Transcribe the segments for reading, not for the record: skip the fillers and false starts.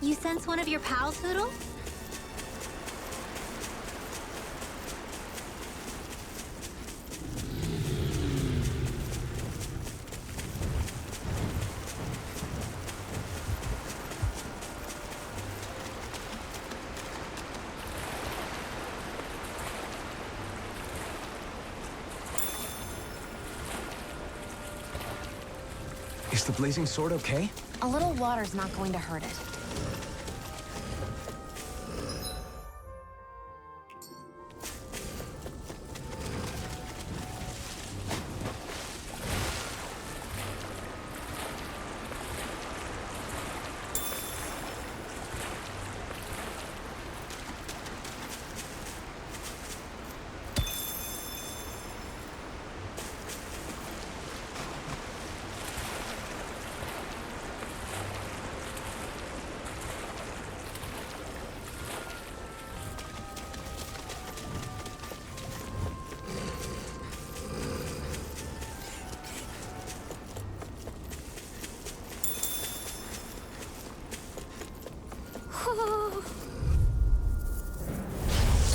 You sense one of your pals, Hoodle? Is the blazing sword okay? A little water's not going to hurt it.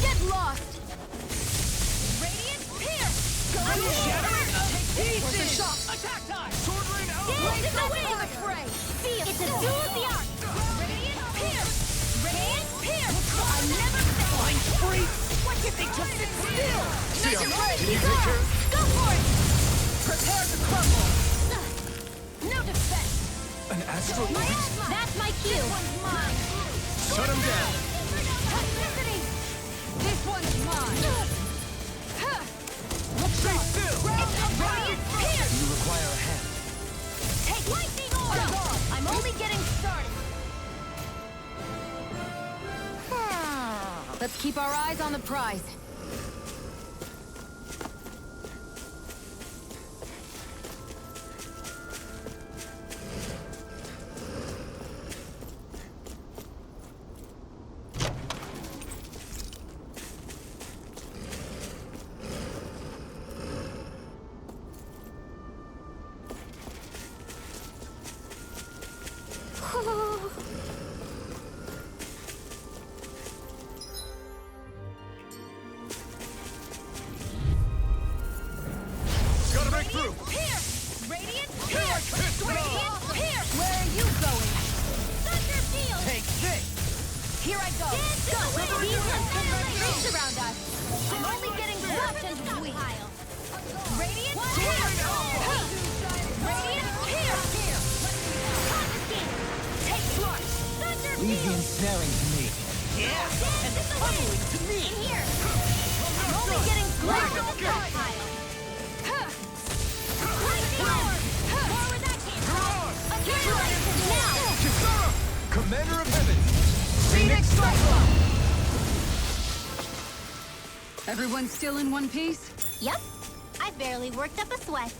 Get lost! Radiant Pierce! Go Shattering of pieces! What's the shock? Attack time! Sword rain out! Blaze the wind! The fray! It's a duel of the arts! Radiant Pierce! Radiant Pierce! I never fail! Flying free! What did they just sit still? Sia, can you Go! take care? Go for it! Prepare to crumble! No defense! An astral beast? That's my cue! This one's mine! Shut him down! Toxicity! This one's mine! Stay still! It's a Radiant Pierce! You require a hand. Take lightning orb! I'm only getting started! Let's keep our eyes on the prize. Gotta break through! Pierce! Radiant Pierce! Radiant Pierce! Where are you going? Thunder Field! Take this! Here I go! Go! These troops around us! I'm only getting dropped into weak. Radiant Pierce! Radiant Pierce! Take flight! Thunder Leave the Field! ensnaring to me. Yeah! And the pummeling to me! In here! I'm only getting dropped into the pile! Lightning orb! More where that came from! Annihilation now! Kisara! Commander of Heaven! Phoenix Cyclone! Everyone still in one piece? Yep. I barely worked up a sweat.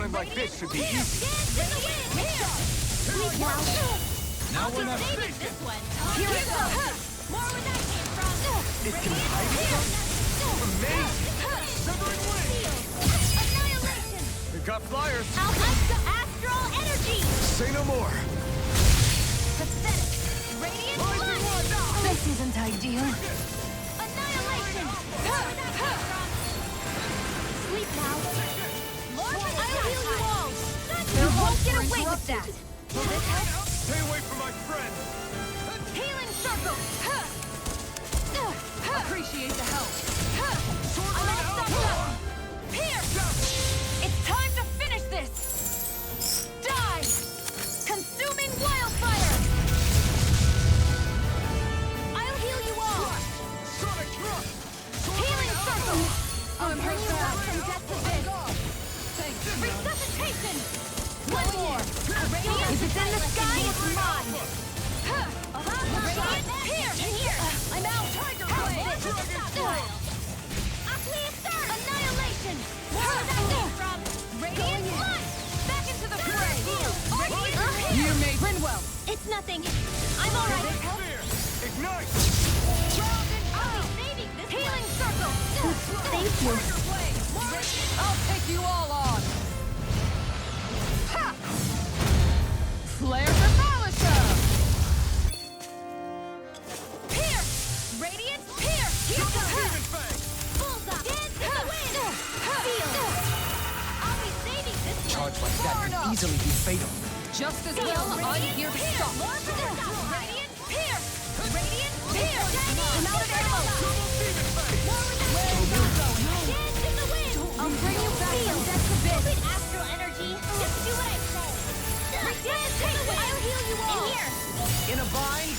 Running like this should be easy. Now we're not Saving this one. Here it goes. More where that came from. It can hide itself? Amazing! Severing wing! Annihilation. We got flyers! Astral energy. Say no more! Pathetic. Radiant one. This isn't ideal. Annihilation. More where that came from. Sleep now. Lord, I'll heal you all. You won't get away with that. Will this help? Stay away from my friend! Healing circle. Appreciate the help. I'm all stopped up. Here. It's time to finish this. Die. Consuming wildfire. I'll heal you all. Sonic thrust! Healing circle. I'm Bring hurt you back bad. from death to this. Thanks. Resuscitation. One more. If it's in the sky, it's mine. Radiant here. In here. I'm out. Tiger blade. Annihilation. Where did that came from? Radiant blood. Back into the fray. Radiant You made Rinwell. It's nothing. I'm all right. Ignite! I'll be saving this healing circle. Thank you. I'll take you all on. Ha! Flare for Falisha! Here. Radiant here. Here comes. Bullseye. Dance in the wind. Feel. I'll be saving this one. Charge like that Far can enough. easily be fatal. Just as well, I'm here to stop. Radiant here. Radiant here. I'm out of ammo. Dance in the wind. I'll bring you back from death to Stupid this. astral energy. Just do what I say. Dance in the wind. I'll heal you all. In here. In a bind?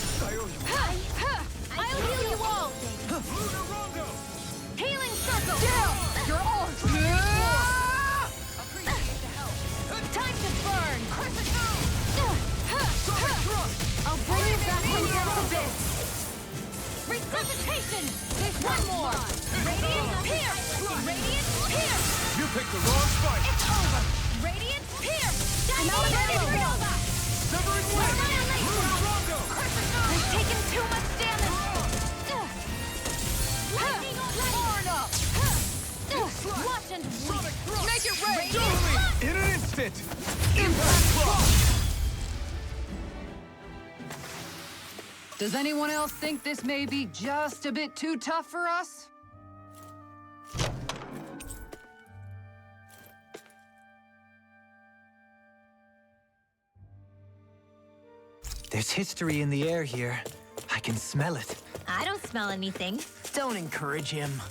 I'll heal you all. Lunar Rondo! Healing circle. You're all. Appreciate the help. Time to burn. I'll bring you back from death to this. Resuscitation. There's one more. Radiant here. Radiant here. You picked the wrong fight! It's over. Radiant here. I'm out of ammo. Severing wing! Lunar Rondo! I've taken too much damage. Far enough. Watch and weep. Make it rain. Totally! In an instant! Impact block! Does anyone else think this may be just a bit too tough for us? There's history in the air here. I can smell it. I don't smell anything. Don't encourage him.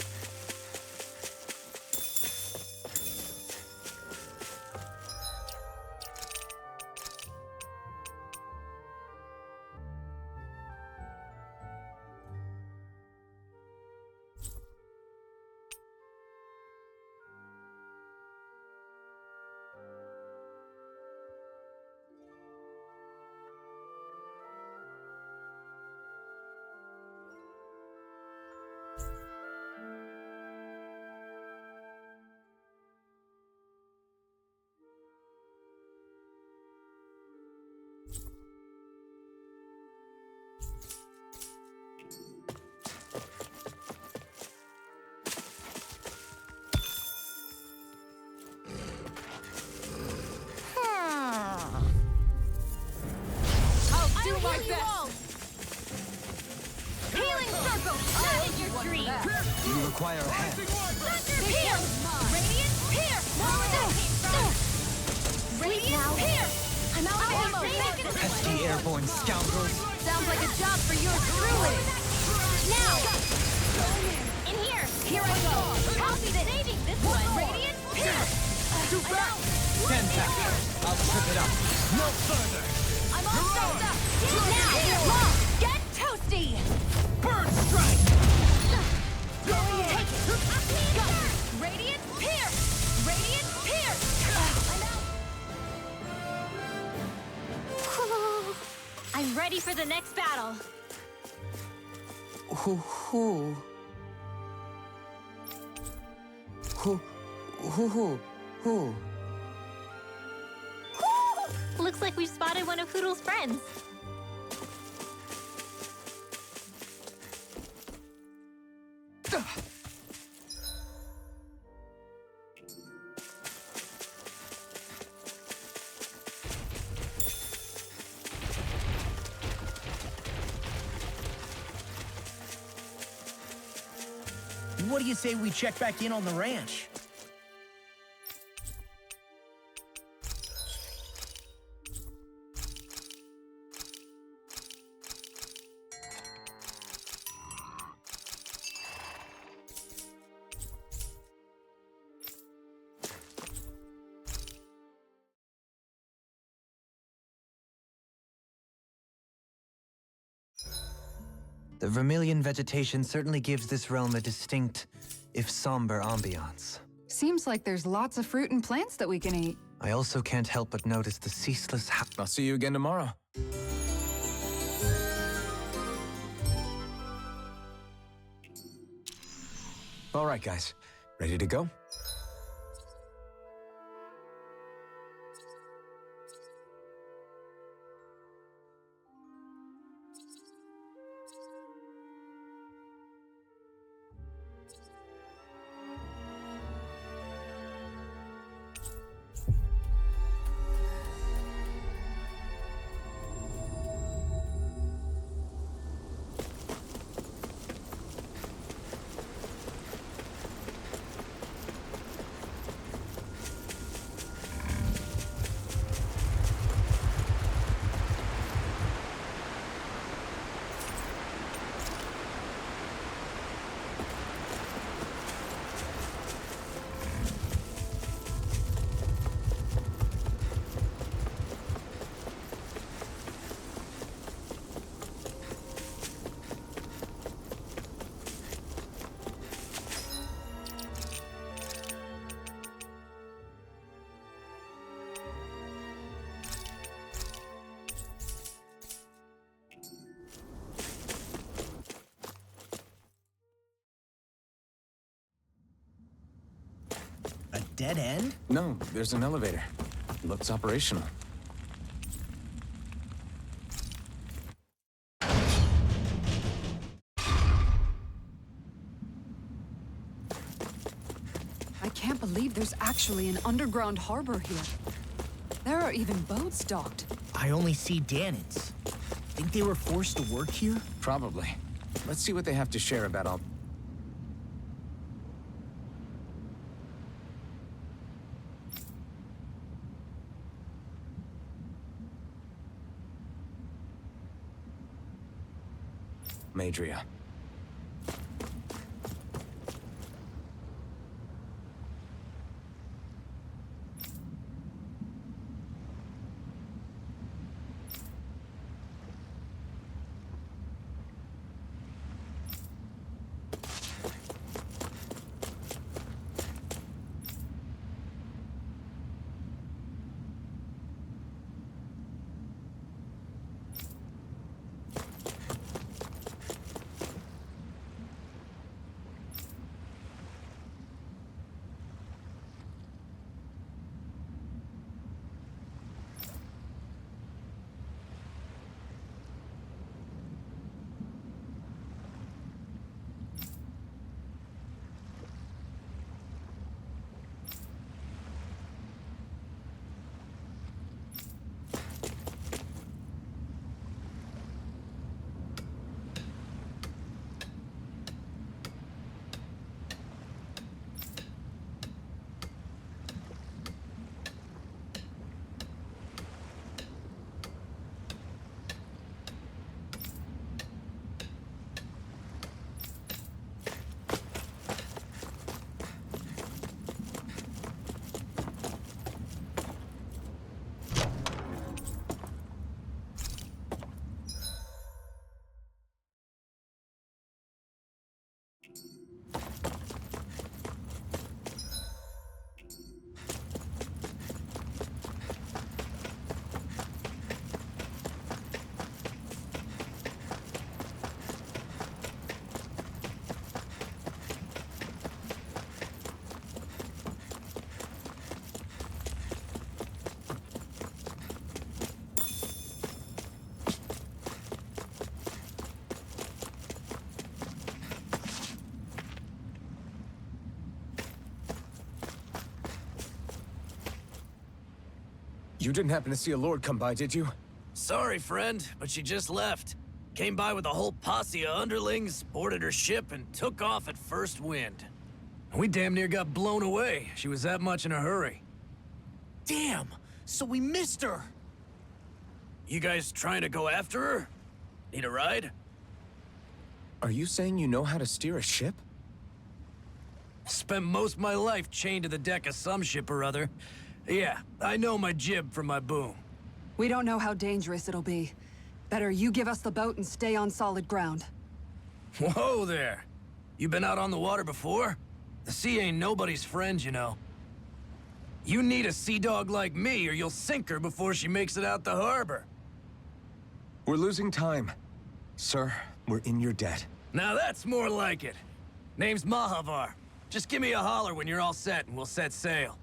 Do my best. Healing circle. Not in your dream. You require a hand. Thunder here. Radiant here. Where that came from? Radiant here. I'm out of ammo. Pesky airborne scoundrels. Sounds like a job for yours truly. Now. In here. Here I go. I'll be saving this one. Radiant here. Too fast! Stand back. I'll trip it up. No further! I'm all stopped up. Now. Get toasty. Bird strike! Take it. Go. Radiant here. Radiant here. I'm out. I'm ready for the next battle. Who? Looks like we've spotted one of Hoodle's friends. What do you say we check back in on the ranch? The vermilion vegetation certainly gives this realm a distinct, if somber, ambiance. Seems like there's lots of fruit and plants that we can eat. I also can't help but notice the ceaseless I'll see you again tomorrow. All right, guys. Ready to go? A dead end? No, there's an elevator. Looks operational. I can't believe there's actually an underground harbor here. There are even boats docked. I only see Danans. Think they were forced to work here? Probably. Let's see what they have to share about all... Madria. You didn't happen to see a lord come by, did you? Sorry, friend, but she just left. Came by with a whole posse of underlings, boarded her ship, and took off at first wind. We damn near got blown away. She was that much in a hurry. Damn! So we missed her! You guys trying to go after her? Need a ride? Are you saying you know how to steer a ship? Spent most of my life chained to the deck of some ship or other. Yeah, I know my jib from my boom. We don't know how dangerous it'll be. Better you give us the boat and stay on solid ground. Whoa there! You been out on the water before? The sea ain't nobody's friend, you know. You need a sea dog like me, or you'll sink her before she makes it out the harbor. We're losing time. Sir, we're in your debt. Now that's more like it. Name's Mahavar. Just give me a holler when you're all set, and we'll set sail.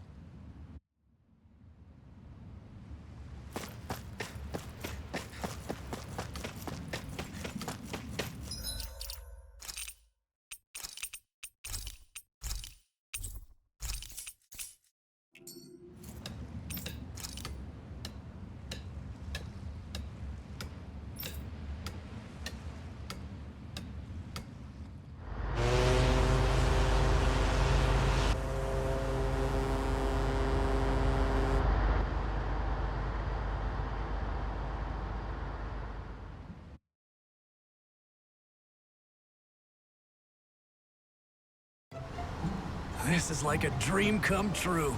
This is like a dream come true.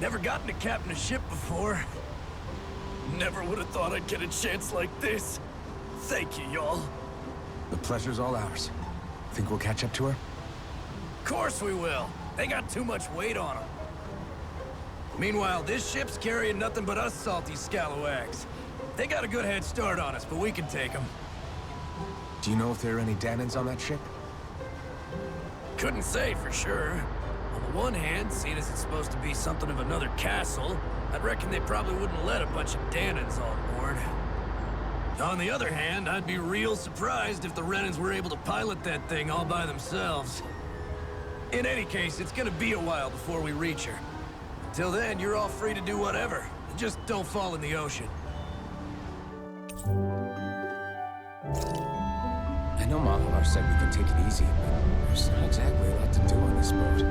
Never gotten to captain a ship before. Never would have thought I'd get a chance like this. Thank you, y'all. The pleasure's all ours. Think we'll catch up to her? Course we will. They got too much weight on them. Meanwhile, this ship's carrying nothing but us salty scalawags. They got a good head start on us, but we can take them. Do you know if there are any Danans on that ship? Couldn't say for sure. On the one hand, seeing as it's supposed to be something of another castle, I'd reckon they probably wouldn't let a bunch of Danans on board. On the other hand, I'd be real surprised if the Renans were able to pilot that thing all by themselves. In any case, it's gonna be a while before we reach her. Till then, you're all free to do whatever. Just don't fall in the ocean. I know Mahavar said we could take it easy, but there's not exactly a lot to do on this boat.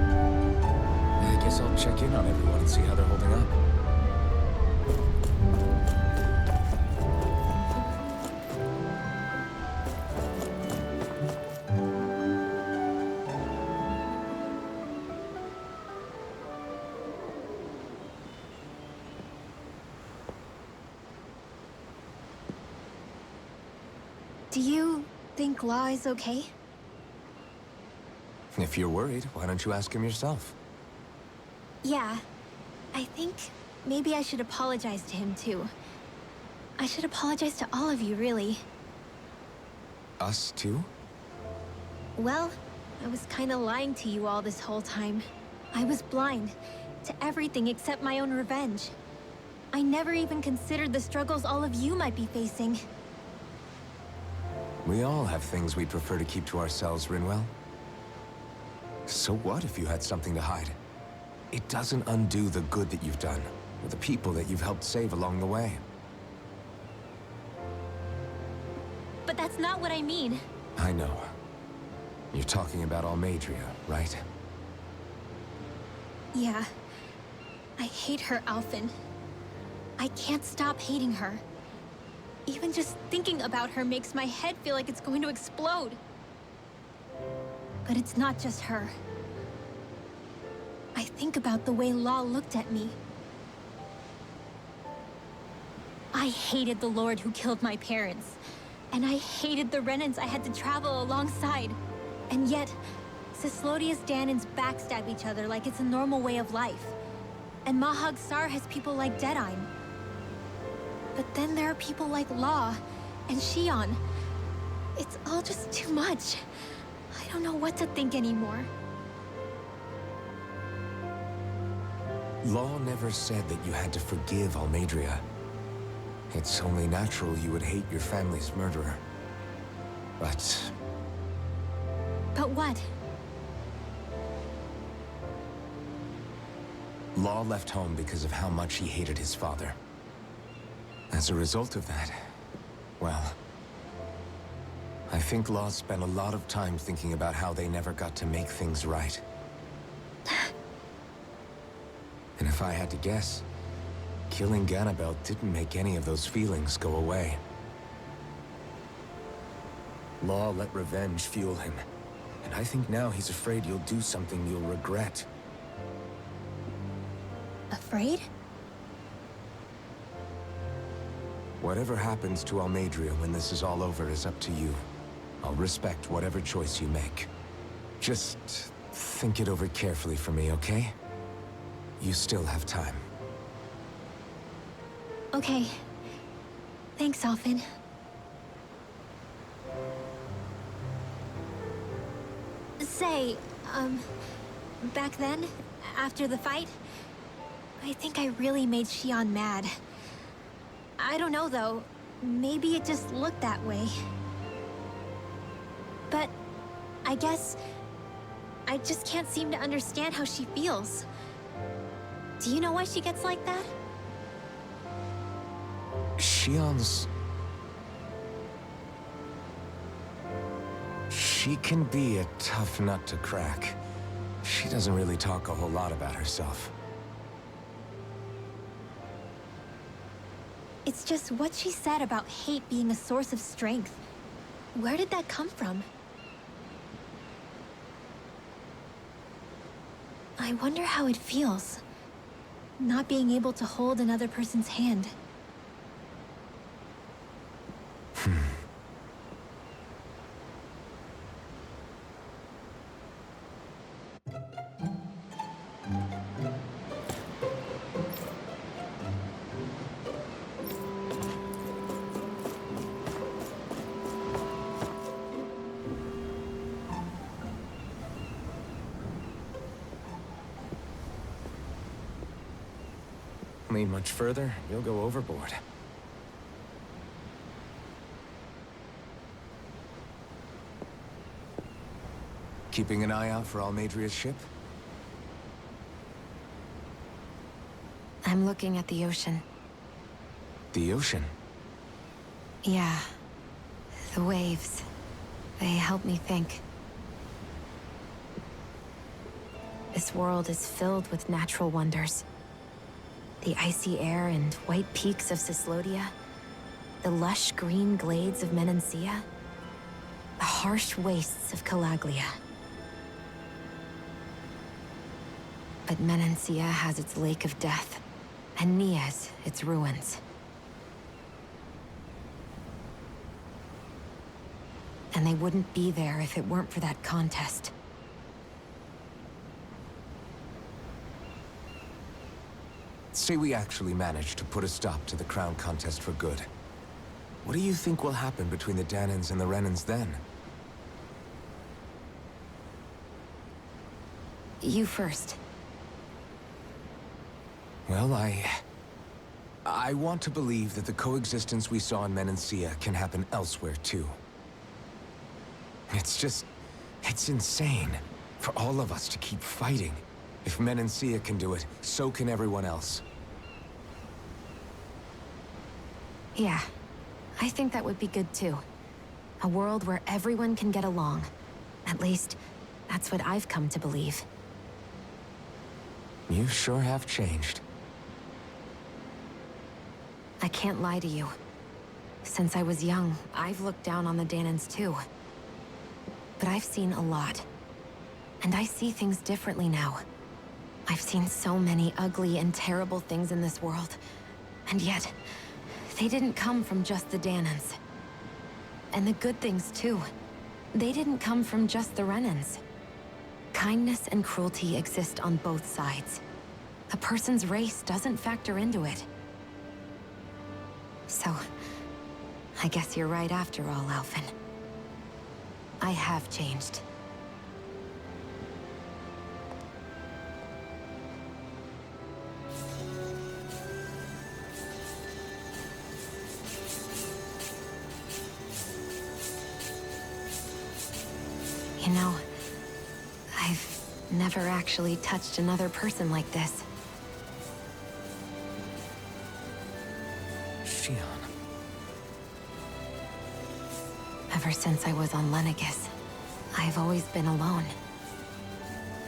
I guess I'll check in on everyone and see how they're holding up. Do you think Law is okay? If you're worried, why don't you ask him yourself? Yeah. I think maybe I should apologize to him too. I should apologize to all of you, really. Us too? Well, I was kinda lying to you all this whole time. I was blind to everything except my own revenge. I never even considered the struggles all of you might be facing. We all have things we'd prefer to keep to ourselves, Rinwell. So what if you had something to hide? It doesn't undo the good that you've done, or the people that you've helped save along the way. But that's not what I mean. I know. You're talking about Almadria, right? Yeah. I hate her, Alphen. I can't stop hating her. Even just thinking about her makes my head feel like it's going to explode. But it's not just her. I think about the way Law looked at me. I hated the Lord who killed my parents. And I hated the Renans I had to travel alongside. And yet, Cislodius Danans backstab each other like it's a normal way of life. And Mahag Sar has people like Deadeye. But then there are people like Law and Shion. It's all just too much. I don't know what to think anymore. Law never said that you had to forgive Almadria. It's only natural you would hate your family's murderer. But But what? Law left home because of how much he hated his father. As a result of that, well, I think Law spent a lot of time thinking about how they never got to make things right. And if I had to guess, killing Ganabel didn't make any of those feelings go away. Law let revenge fuel him, and I think now he's afraid you'll do something you'll regret. Afraid? Whatever happens to Almadria when this is all over is up to you. I'll respect whatever choice you make. Just think it over carefully for me, okay? You still have time. Okay. Thanks, Alphen. Say, back then, after the fight, I think I really made Xion mad. I don't know, though. Maybe it just looked that way. But I guess I just can't seem to understand how she feels. Do you know why she gets like that? Xion's... She can be a tough nut to crack. She doesn't really talk a whole lot about herself. It's just what she said about hate being a source of strength. Where did that come from? I wonder how it feels, not being able to hold another person's hand. Lean much further, you'll go overboard. Keeping an eye out for Almadria's ship? I'm looking at the ocean. The ocean? Yeah. The waves. They help me think. This world is filled with natural wonders. The icy air and white peaks of Cislodia, the lush green glades of Menancia, the harsh wastes of Calaglia. But Menancia has its Lake of Death, and Nias its ruins. And they wouldn't be there if it weren't for that contest. Say we actually manage to put a stop to the crown contest for good. What do you think will happen between the Danans and the Renans then? You first. Well, I want to believe that the coexistence we saw in Menancia can happen elsewhere, too. It's insane for all of us to keep fighting. If Menancia can do it, so can everyone else. Yeah, I think that would be good too. A world where everyone can get along. At least, that's what I've come to believe. You sure have changed. I can't lie to you. Since I was young, I've looked down on the Danans too. But I've seen a lot. And I see things differently now. I've seen so many ugly and terrible things in this world. And yet, they didn't come from just the Danans. And the good things too. They didn't come from just the Renans. Kindness and cruelty exist on both sides. A person's race doesn't factor into it. So, I guess you're right after all, Alphen. I have changed. You know, I've never actually touched another person like this. Xion. Ever since I was on Lenegis, I've always been alone.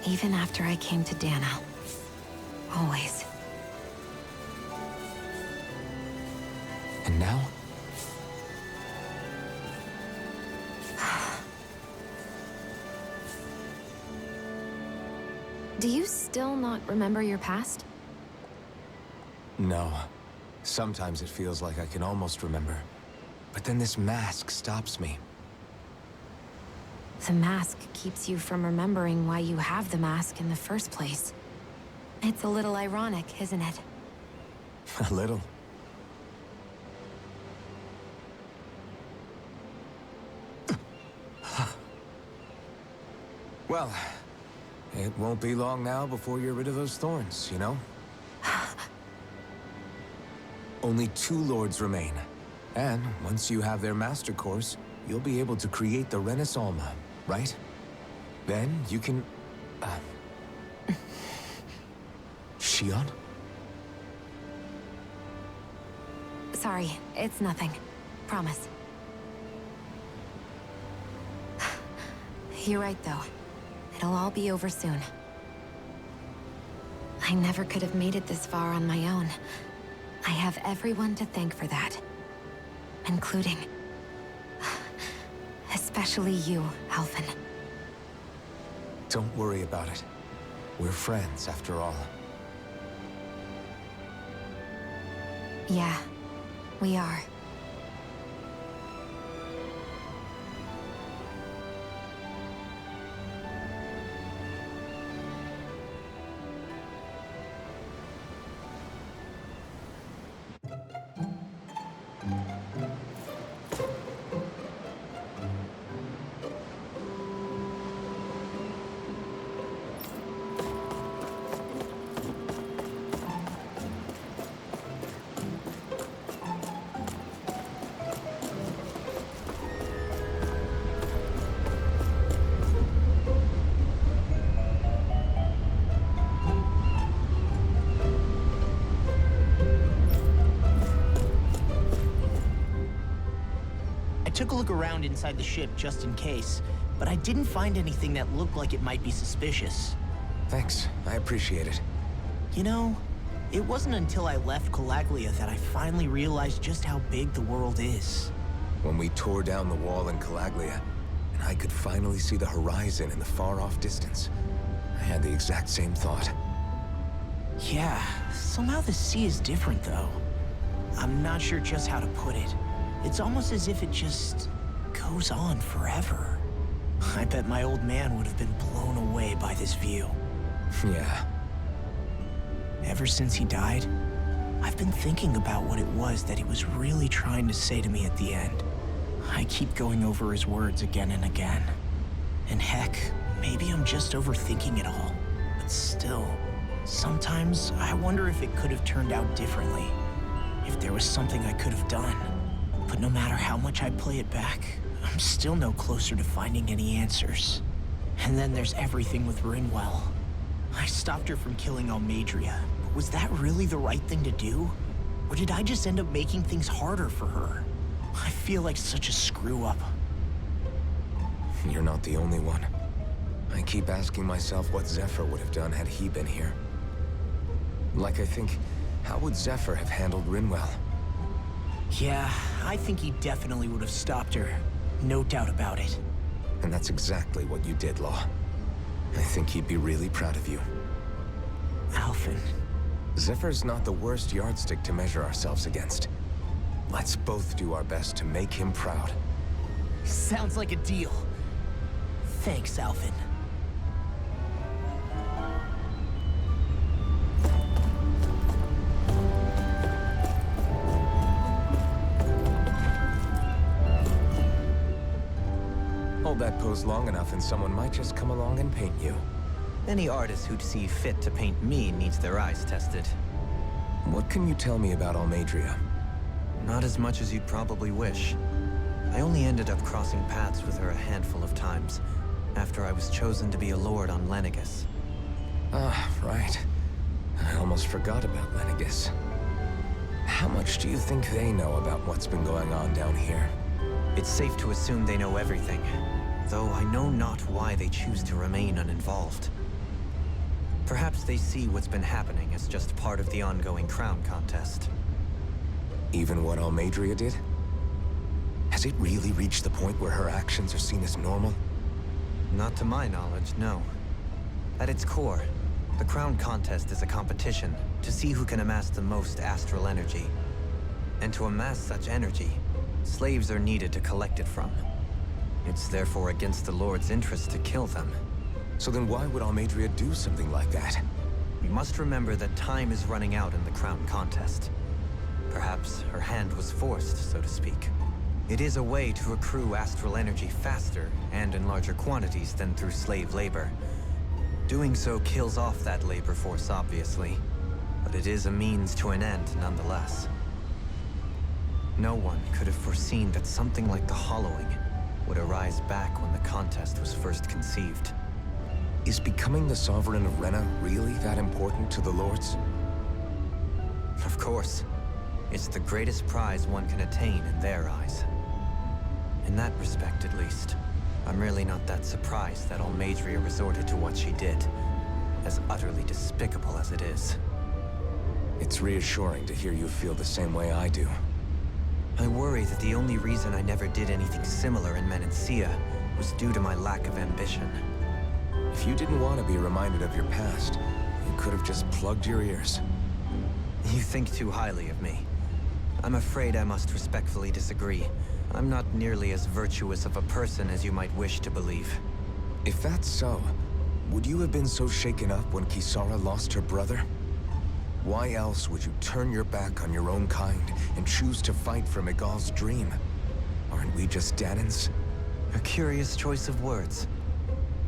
Even after I came to Dana. Always. And now? Do you still not remember your past? No. Sometimes it feels like I can almost remember. But then this mask stops me. The mask keeps you from remembering why you have the mask in the first place. It's a little ironic, isn't it? A little. Well, it won't be long now before you're rid of those thorns, you know? Only 2 lords remain. And once you have their master course, you'll be able to create the Renis Alma, right? Then you can... Shion? Sorry, it's nothing. Promise. You're right, though. It'll all be over soon. I never could have made it this far on my own. I have everyone to thank for that. Including... especially you, Alphen. Don't worry about it. We're friends, after all. Yeah, we are. I took a look around inside the ship just in case, but I didn't find anything that looked like it might be suspicious. Thanks. I appreciate it. You know, it wasn't until I left Calaglia that I finally realized just how big the world is. When we tore down the wall in Calaglia, and I could finally see the horizon in the far-off distance, I had the exact same thought. Yeah, somehow the sea is different though. I'm not sure just how to put it. It's almost as if it just goes on forever. I bet my old man would have been blown away by this view. Yeah. Ever since he died, I've been thinking about what it was that he was really trying to say to me at the end. I keep going over his words again and again. And heck, maybe I'm just overthinking it all. But still, sometimes I wonder if it could have turned out differently. If there was something I could have done. But no matter how much I play it back, I'm still no closer to finding any answers. And then there's everything with Rinwell. I stopped her from killing Almadria, but was that really the right thing to do? Or did I just end up making things harder for her? I feel like such a screw-up. You're not the only one. I keep asking myself what Zephyr would have done had he been here. Like I think, how would Zephyr have handled Rinwell? Yeah, I think he definitely would have stopped her. No doubt about it. And that's exactly what you did, Law. I think he'd be really proud of you. Alphen. Zephyr's not the worst yardstick to measure ourselves against. Let's both do our best to make him proud. Sounds like a deal. Thanks, Alphen. Hold that pose long enough and someone might just come along and paint you. Any artist who'd see fit to paint me needs their eyes tested. What can you tell me about Almadria? Not as much as you'd probably wish. I only ended up crossing paths with her a handful of times, after I was chosen to be a lord on Lenegis. Ah, right. I almost forgot about Lenegis. How much do you think they know about what's been going on down here? It's safe to assume they know everything, though I know not why they choose to remain uninvolved. Perhaps they see what's been happening as just part of the ongoing crown contest. Even what Almadria did? Has it really reached the point where her actions are seen as normal? Not to my knowledge, no. At its core, the crown contest is a competition to see who can amass the most astral energy. And to amass such energy, slaves are needed to collect it from. It's therefore against the Lord's interest to kill them. So then why would Almadria do something like that? We must remember that time is running out in the crown contest. Perhaps her hand was forced, so to speak. It is a way to accrue astral energy faster and in larger quantities than through slave labor. Doing so kills off that labor force, obviously, but it is a means to an end nonetheless. No one could have foreseen that something like the Hollowing would arise back when the contest was first conceived. Is becoming the Sovereign of Rena really that important to the Lords? Of course. It's the greatest prize one can attain in their eyes. In that respect, at least, I'm really not that surprised that Almadria resorted to what she did, as utterly despicable as it is. It's reassuring to hear you feel the same way I do. I worry that the only reason I never did anything similar in Menancia was due to my lack of ambition. If you didn't want to be reminded of your past, you could have just plugged your ears. You think too highly of me. I'm afraid I must respectfully disagree. I'm not nearly as virtuous of a person as you might wish to believe. If that's so, would you have been so shaken up when Kisara lost her brother? Why else would you turn your back on your own kind and choose to fight for Miguel's dream? Aren't we just Danans? A curious choice of words.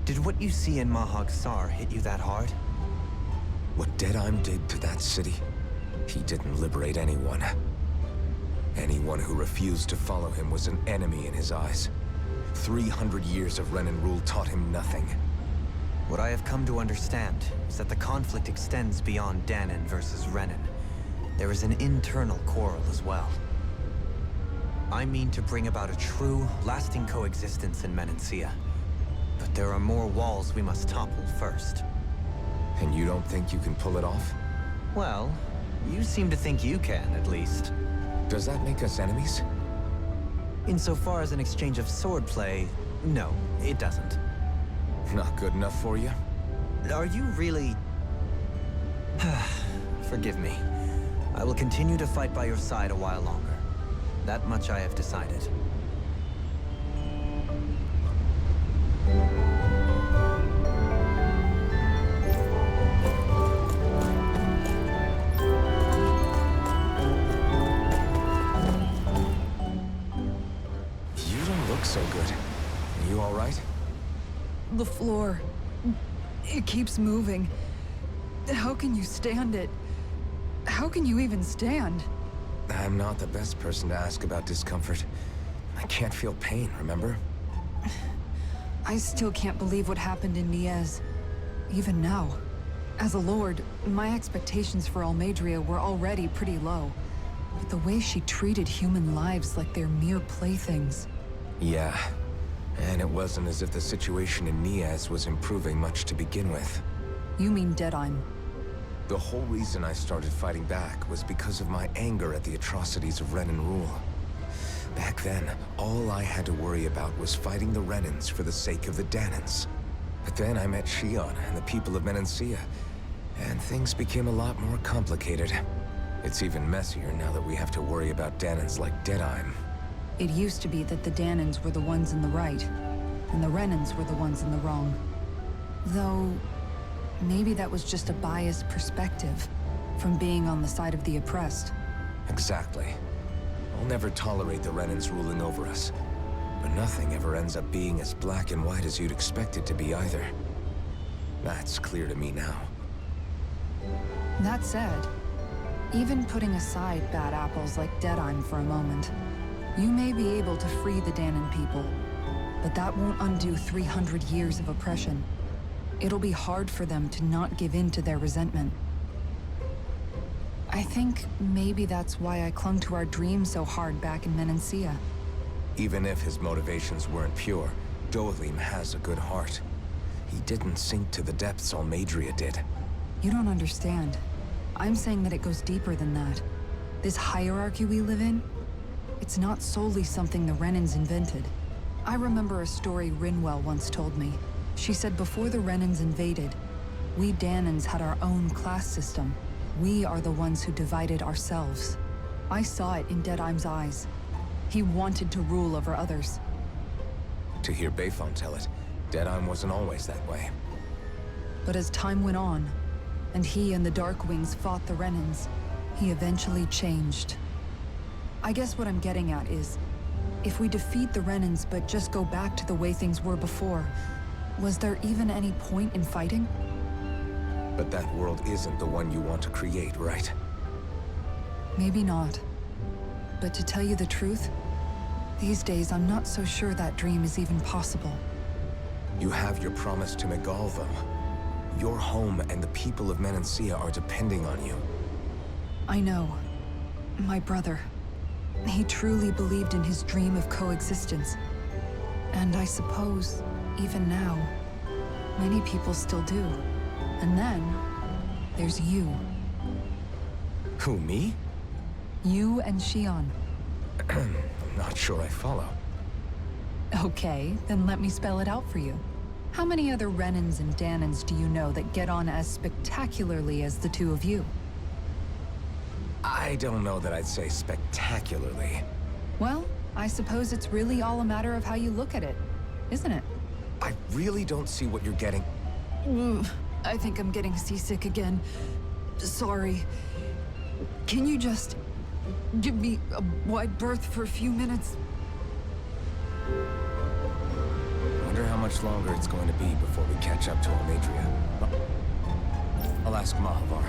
Did what you see in Mahag Sar hit you that hard? What Deadheim did to that city, he didn't liberate anyone. Anyone who refused to follow him was an enemy in his eyes. 300 years of Renan rule taught him nothing. What I have come to understand is that the conflict extends beyond Danan versus Renan. There is an internal quarrel as well. I mean to bring about a true, lasting coexistence in Menancia. But there are more walls we must topple first. And you don't think you can pull it off? Well, you seem to think you can, at least. Does that make us enemies? Insofar as an exchange of swordplay, no, it doesn't. Not good enough for you? Are you really... Forgive me. I will continue to fight by your side a while longer. That much I have decided. You don't look so good. Are you all right? The floor. It keeps moving. How can you stand it? How can you even stand? I'm not the best person to ask about discomfort. I can't feel pain, remember? I still can't believe what happened in Niez. Even now. As a lord, my expectations for Almadria were already pretty low. But the way she treated human lives like they're mere playthings. Yeah. And it wasn't as if the situation in Niaz was improving much to begin with. You mean Deadheim? The whole reason I started fighting back was because of my anger at the atrocities of Renan rule. Back then, all I had to worry about was fighting the Renans for the sake of the Danans. But then I met Shion and the people of Menancia, and things became a lot more complicated. It's even messier now that we have to worry about Danans like Deadheim. It used to be that the Danans were the ones in the right, and the Renans were the ones in the wrong. Though, maybe that was just a biased perspective from being on the side of the oppressed. Exactly. I'll never tolerate the Renans ruling over us. But nothing ever ends up being as black and white as you'd expect it to be either. That's clear to me now. That said, even putting aside bad apples like Deadheim for a moment, you may be able to free the Danan people, but that won't undo 300 years of oppression. It'll be hard for them to not give in to their resentment. I think maybe that's why I clung to our dream so hard back in Menancia. Even if his motivations weren't pure, Dohalim has a good heart. He didn't sink to the depths Almadria did. You don't understand. I'm saying that it goes deeper than that. This hierarchy we live in, it's not solely something the Renans invented. I remember a story Rinwell once told me. She said before the Renans invaded, we Danans had our own class system. We are the ones who divided ourselves. I saw it in Deadheim's eyes. He wanted to rule over others. To hear Bayfon tell it, Deadheim wasn't always that way. But as time went on, and he and the Darkwings fought the Renans, he eventually changed. I guess what I'm getting at is, if we defeat the Renans but just go back to the way things were before, was there even any point in fighting? But that world isn't the one you want to create, right? Maybe not. But to tell you the truth, these days I'm not so sure that dream is even possible. You have your promise to Megal, though. Your home and the people of Menancia are depending on you. I know. My brother. He truly believed in his dream of coexistence. And I suppose, even now, many people still do. And then, there's you. Who, me? You and Shion. I'm not sure I follow. Okay, then let me spell it out for you. How many other Renans and Danans do you know that get on as spectacularly as the two of you? I don't know that I'd say spectacularly. Well, I suppose it's really all a matter of how you look at it, isn't it? I really don't see what you're getting. I think I'm getting seasick again. Sorry. Can you just give me a wide berth for a few minutes? Wonder how much longer it's going to be before we catch up to Almadria. I'll ask Mahavar.